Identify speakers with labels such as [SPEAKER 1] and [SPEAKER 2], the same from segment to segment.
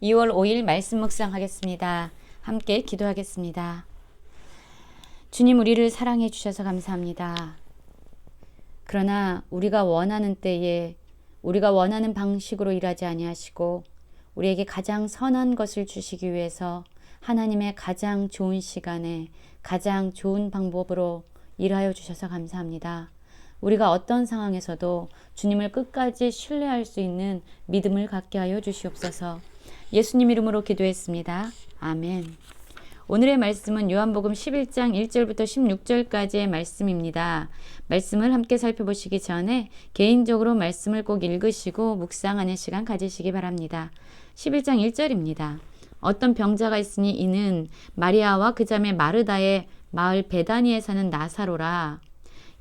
[SPEAKER 1] 2월 5일 말씀 묵상하겠습니다. 함께 기도하겠습니다. 주님, 우리를 사랑해 주셔서 감사합니다. 그러나 우리가 원하는 때에 우리가 원하는 방식으로 일하지 아니하시고 우리에게 가장 선한 것을 주시기 위해서 하나님의 가장 좋은 시간에 가장 좋은 방법으로 일하여 주셔서 감사합니다. 우리가 어떤 상황에서도 주님을 끝까지 신뢰할 수 있는 믿음을 갖게 하여 주시옵소서. 예수님 이름으로 기도했습니다. 아멘. 오늘의 말씀은 요한복음 11장 1절부터 16절까지의 말씀입니다. 말씀을 함께 살펴보시기 전에 개인적으로 말씀을 꼭 읽으시고 묵상하는 시간 가지시기 바랍니다. 11장 1절입니다. 어떤 병자가 있으니 이는 마리아와 그 자매 마르다의 마을 베다니에 사는 나사로라.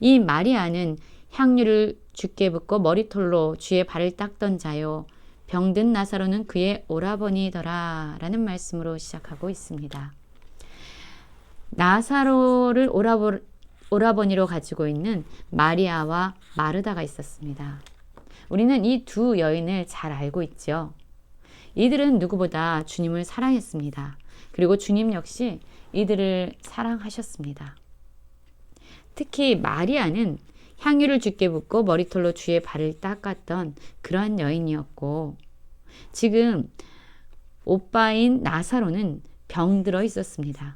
[SPEAKER 1] 이 마리아는 향유를 주께 붓고 머리털로 주의 발을 닦던 자요. 병든 나사로는 그의 오라버니더라. 라는 말씀으로 시작하고 있습니다. 나사로를 오라버니로 가지고 있는 마리아와 마르다가 있었습니다. 우리는 이 두 여인을 잘 알고 있죠. 이들은 누구보다 주님을 사랑했습니다. 그리고 주님 역시 이들을 사랑하셨습니다. 특히 마리아는 향유를 주께 붓고 머리털로 주의 발을 닦았던 그러한 여인이었고, 지금 오빠인 나사로는 병들어 있었습니다.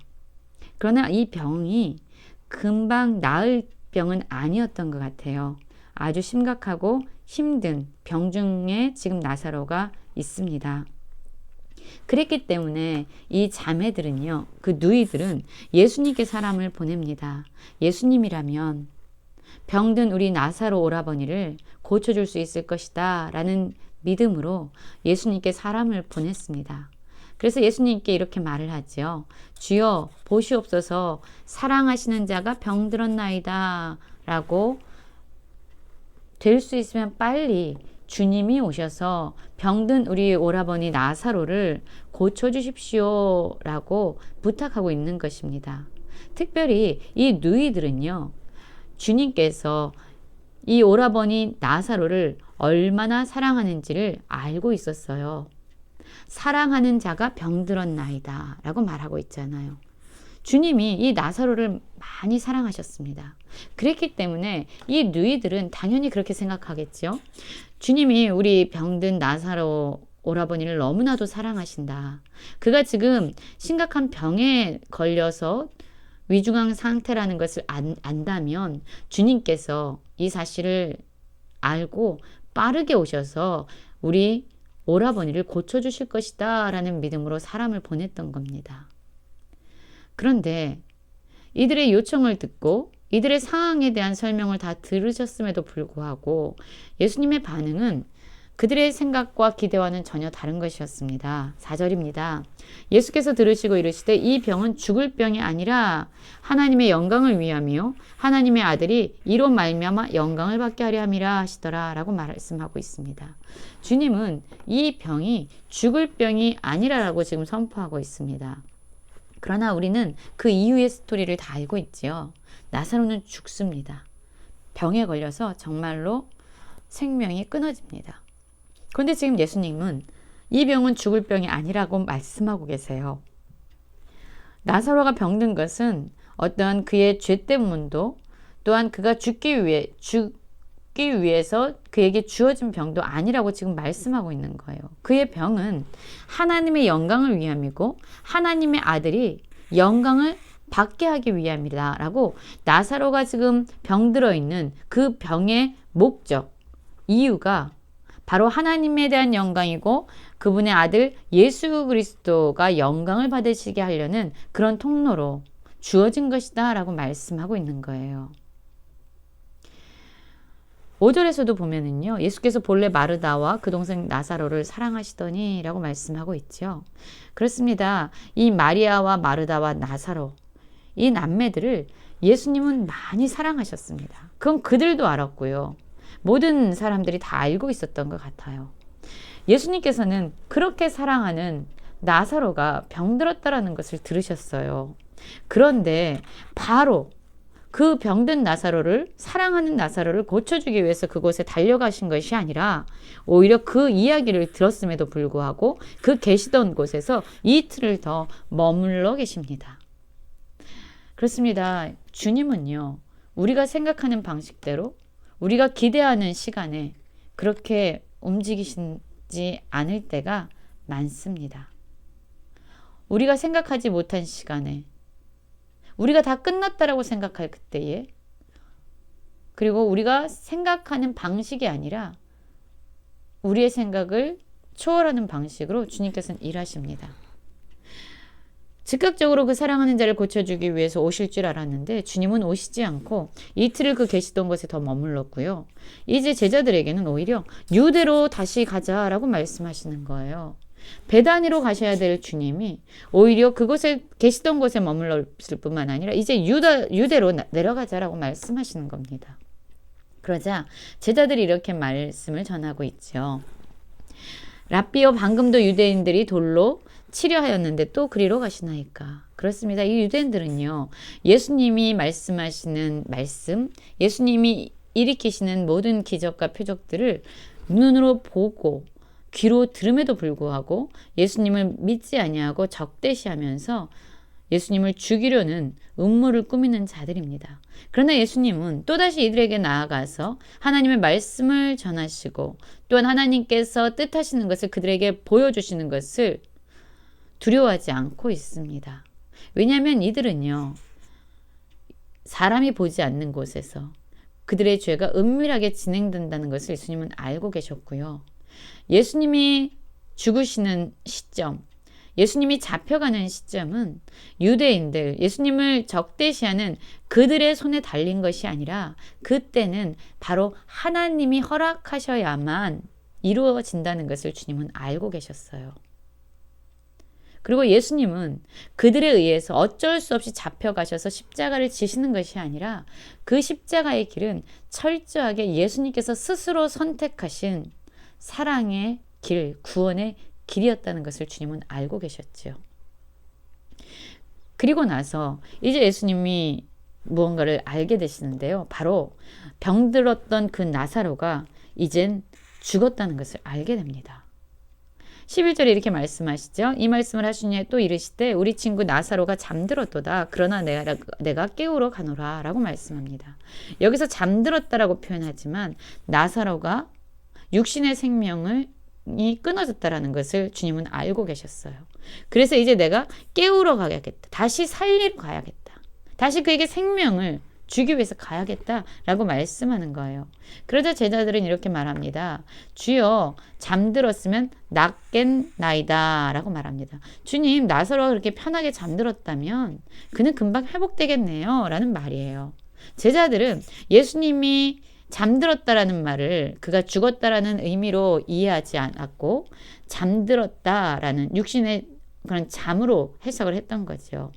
[SPEAKER 1] 그러나 이 병이 금방 나을 병은 아니었던 것 같아요. 아주 심각하고 힘든 병 중에 지금 나사로가 있습니다. 그랬기 때문에 이 자매들은요, 그 누이들은 예수님께 사람을 보냅니다. 예수님이라면 병든 우리 나사로 오라버니를 고쳐줄 수 있을 것이다 라는 믿음으로 예수님께 사람을 보냈습니다. 그래서 예수님께 이렇게 말을 하죠. 주여 보시옵소서, 사랑하시는 자가 병들었나이다 라고, 될 수 있으면 빨리 주님이 오셔서 병든 우리 오라버니 나사로를 고쳐주십시오 라고 부탁하고 있는 것입니다. 특별히 이 누이들은요, 주님께서 이 오라버니 나사로를 얼마나 사랑하는지를 알고 있었어요. 사랑하는 자가 병들었나이다 라고 말하고 있잖아요. 주님이 이 나사로를 많이 사랑하셨습니다. 그랬기 때문에 이 누이들은 당연히 그렇게 생각하겠죠. 주님이 우리 병든 나사로 오라버니를 너무나도 사랑하신다. 그가 지금 심각한 병에 걸려서 위중한 상태라는 것을 안다면 주님께서 이 사실을 알고 빠르게 오셔서 우리 오라버니를 고쳐주실 것이다 라는 믿음으로 사람을 보냈던 겁니다. 그런데 이들의 요청을 듣고 이들의 상황에 대한 설명을 다 들으셨음에도 불구하고 예수님의 반응은 그들의 생각과 기대와는 전혀 다른 것이었습니다. 4절입니다. 예수께서 들으시고 이르시되 이 병은 죽을 병이 아니라 하나님의 영광을 위함이요 하나님의 아들이 이로 말미암아 영광을 받게 하려 함이라 하시더라 라고 말씀하고 있습니다. 주님은 이 병이 죽을 병이 아니라라고 지금 선포하고 있습니다. 그러나 우리는 그 이후의 스토리를 다 알고 있지요. 나사로는 죽습니다. 병에 걸려서 정말로 생명이 끊어집니다. 그런데 지금 예수님은 이 병은 죽을 병이 아니라고 말씀하고 계세요. 나사로가 병든 것은 어떠한 그의 죄 때문도, 또한 그가 죽기 위해서 그에게 주어진 병도 아니라고 지금 말씀하고 있는 거예요. 그의 병은 하나님의 영광을 위함이고 하나님의 아들이 영광을 받게 하기 위함이다 라고, 나사로가 지금 병들어 있는 그 병의 목적, 이유가 바로 하나님에 대한 영광이고 그분의 아들 예수 그리스도가 영광을 받으시게 하려는 그런 통로로 주어진 것이다 라고 말씀하고 있는 거예요. 5절에서도 보면은요, 예수께서 본래 마르다와 그 동생 나사로를 사랑하시더니 라고 말씀하고 있죠. 그렇습니다. 이 마리아와 마르다와 나사로, 이 남매들을 예수님은 많이 사랑하셨습니다. 그건 그들도 알았고요. 모든 사람들이 다 알고 있었던 것 같아요. 예수님께서는 그렇게 사랑하는 나사로가 병들었다라는 것을 들으셨어요. 그런데 바로 그 병든 나사로를, 사랑하는 나사로를 고쳐주기 위해서 그곳에 달려가신 것이 아니라 오히려 그 이야기를 들었음에도 불구하고 그 계시던 곳에서 이틀을 더 머물러 계십니다. 그렇습니다. 주님은요, 우리가 생각하는 방식대로 우리가 기대하는 시간에 그렇게 움직이시지 않을 때가 많습니다. 우리가 생각하지 못한 시간에, 우리가 다 끝났다라고 생각할 그때에, 그리고 우리가 생각하는 방식이 아니라 우리의 생각을 초월하는 방식으로 주님께서는 일하십니다. 즉각적으로 그 사랑하는 자를 고쳐주기 위해서 오실 줄 알았는데 주님은 오시지 않고 이틀을 그 계시던 곳에 더 머물렀고요. 이제 제자들에게는 오히려 유대로 다시 가자라고 말씀하시는 거예요. 베다니로 가셔야 될 주님이 오히려 그곳에 계시던 곳에 머물렀을 뿐만 아니라 이제 유대로 내려가자라고 말씀하시는 겁니다. 그러자 제자들이 이렇게 말씀을 전하고 있죠. 랍비여, 방금도 유대인들이 돌로 치려 하였는데 또 그리로 가시나이까. 그렇습니다. 이 유대인들은요, 예수님이 말씀하시는 말씀, 예수님이 일으키시는 모든 기적과 표적들을 눈으로 보고 귀로 들음에도 불구하고 예수님을 믿지 아니하고 적대시하면서 예수님을 죽이려는 음모를 꾸미는 자들입니다. 그러나 예수님은 또다시 이들에게 나아가서 하나님의 말씀을 전하시고 또한 하나님께서 뜻하시는 것을 그들에게 보여주시는 것을 두려워하지 않고 있습니다. 왜냐하면 이들은요, 사람이 보지 않는 곳에서 그들의 죄가 은밀하게 진행된다는 것을 예수님은 알고 계셨고요. 예수님이 죽으시는 시점, 예수님이 잡혀가는 시점은 유대인들, 예수님을 적대시하는 그들의 손에 달린 것이 아니라 그때는 바로 하나님이 허락하셔야만 이루어진다는 것을 주님은 알고 계셨어요. 그리고 예수님은 그들에 의해서 어쩔 수 없이 잡혀가셔서 십자가를 지시는 것이 아니라 그 십자가의 길은 철저하게 예수님께서 스스로 선택하신 사랑의 길, 구원의 길이었다는 것을 주님은 알고 계셨죠. 그리고 나서 이제 예수님이 무언가를 알게 되시는데요. 바로 병들었던 그 나사로가 이젠 죽었다는 것을 알게 됩니다. 11절에 이렇게 말씀하시죠. 이 말씀을 하시니 또 이르시되 우리 친구 나사로가 잠들었도다. 그러나 내가 깨우러 가노라 라고 말씀합니다. 여기서 잠들었다라고 표현하지만 나사로가 육신의 생명이 끊어졌다라는 것을 주님은 알고 계셨어요. 그래서 이제 내가 깨우러 가야겠다. 다시 살리러 가야겠다. 다시 그에게 생명을 주기 위해서 가야겠다라고 말씀하는 거예요. 그러자 제자들은 이렇게 말합니다. 주여, 잠들었으면 낫겠나이다 라고 말합니다. 주님, 나사로가 그렇게 편하게 잠들었다면 그는 금방 회복되겠네요 라는 말이에요. 제자들은 예수님이 잠들었다라는 말을 그가 죽었다라는 의미로 이해하지 않았고 잠들었다라는 육신의 그런 잠으로 해석을 했던 거죠.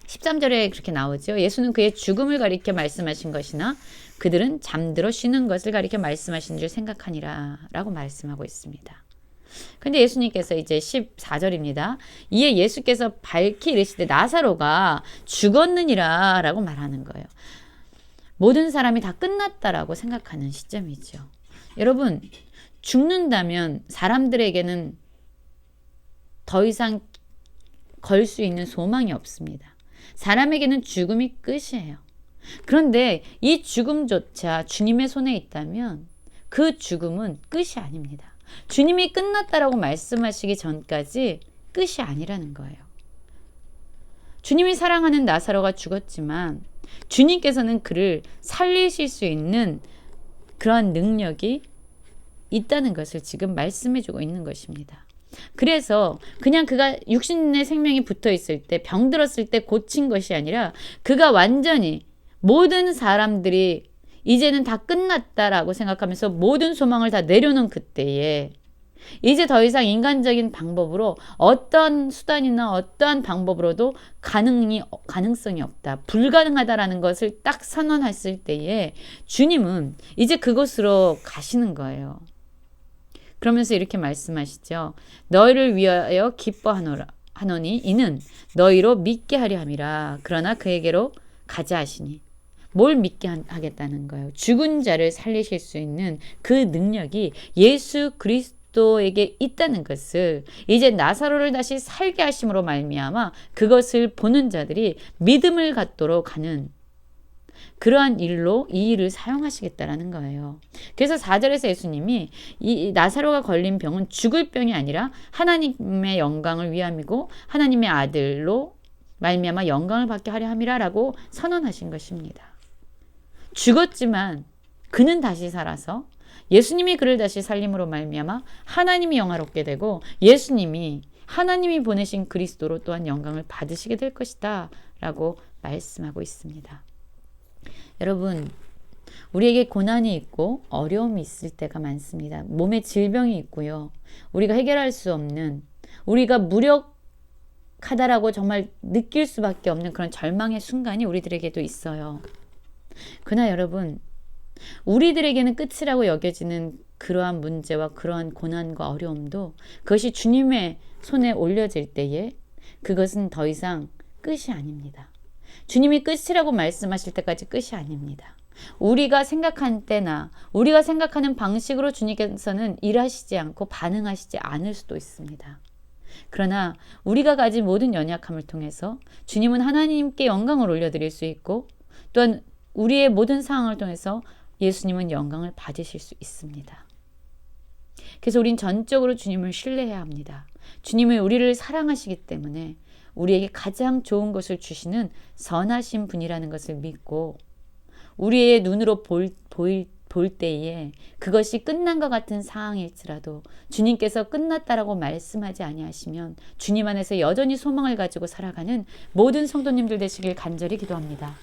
[SPEAKER 1] 13절에 그렇게 나오죠. 예수는 그의 죽음을 가리켜 말씀하신 것이나 그들은 잠들어 쉬는 것을 가리켜 말씀하신 줄 생각하니라 라고 말씀하고 있습니다. 근데 예수님께서 이제 14절입니다. 이에 예수께서 밝히 이르시되 나사로가 죽었느니라 라고 말하는 거예요. 모든 사람이 다 끝났다라고 생각하는 시점이죠. 여러분, 죽는다면 사람들에게는 더 이상 걸 수 있는 소망이 없습니다. 사람에게는 죽음이 끝이에요. 그런데 이 죽음조차 주님의 손에 있다면 그 죽음은 끝이 아닙니다. 주님이 끝났다라고 말씀하시기 전까지 끝이 아니라는 거예요. 주님이 사랑하는 나사로가 죽었지만 주님께서는 그를 살리실 수 있는 그러한 능력이 있다는 것을 지금 말씀해주고 있는 것입니다. 그래서 그냥 그가 육신의 생명이 붙어 있을 때, 병들었을 때 고친 것이 아니라 그가 완전히 모든 사람들이 이제는 다 끝났다라고 생각하면서 모든 소망을 다 내려놓은 그때에 이제 더 이상 인간적인 방법으로 어떤 수단이나 어떠한 방법으로도 가능성이 없다, 불가능하다라는 것을 딱 선언했을 때에 주님은 이제 그곳으로 가시는 거예요. 그러면서 이렇게 말씀하시죠. 너희를 위하여 기뻐하노니 이는 너희로 믿게 하려 함이라. 그러나 그에게로 가자 하시니 뭘 믿게 하겠다는 거예요. 죽은 자를 살리실 수 있는 그 능력이 예수 그리스도에게 있다는 것을 이제 나사로를 다시 살게 하심으로 말미암아 그것을 보는 자들이 믿음을 갖도록 하는 그러한 일로 이 일을 사용하시겠다라는 거예요. 그래서 4절에서 예수님이 이 나사로가 걸린 병은 죽을 병이 아니라 하나님의 영광을 위함이고 하나님의 아들로 말미암아 영광을 받게 하려 함이라라고 선언하신 것입니다. 죽었지만 그는 다시 살아서 예수님이 그를 다시 살림으로 말미암아 하나님이 영화롭게 되고 예수님이 하나님이 보내신 그리스도로 또한 영광을 받으시게 될 것이다 라고 말씀하고 있습니다. 여러분, 우리에게 고난이 있고 어려움이 있을 때가 많습니다. 몸에 질병이 있고요. 우리가 해결할 수 없는, 우리가 무력하다라고 정말 느낄 수밖에 없는 그런 절망의 순간이 우리들에게도 있어요. 그러나 여러분, 우리들에게는 끝이라고 여겨지는 그러한 문제와 그러한 고난과 어려움도 그것이 주님의 손에 올려질 때에 그것은 더 이상 끝이 아닙니다. 주님이 끝이라고 말씀하실 때까지 끝이 아닙니다. 우리가 생각한 때나 우리가 생각하는 방식으로 주님께서는 일하시지 않고 반응하시지 않을 수도 있습니다. 그러나 우리가 가진 모든 연약함을 통해서 주님은 하나님께 영광을 올려드릴 수 있고 또한 우리의 모든 상황을 통해서 예수님은 영광을 받으실 수 있습니다. 그래서 우린 전적으로 주님을 신뢰해야 합니다. 주님은 우리를 사랑하시기 때문에 우리에게 가장 좋은 것을 주시는 선하신 분이라는 것을 믿고 우리의 눈으로 볼 때에 그것이 끝난 것 같은 상황일지라도 주님께서 끝났다라고 말씀하지 아니하시면 주님 안에서 여전히 소망을 가지고 살아가는 모든 성도님들 되시길 간절히 기도합니다.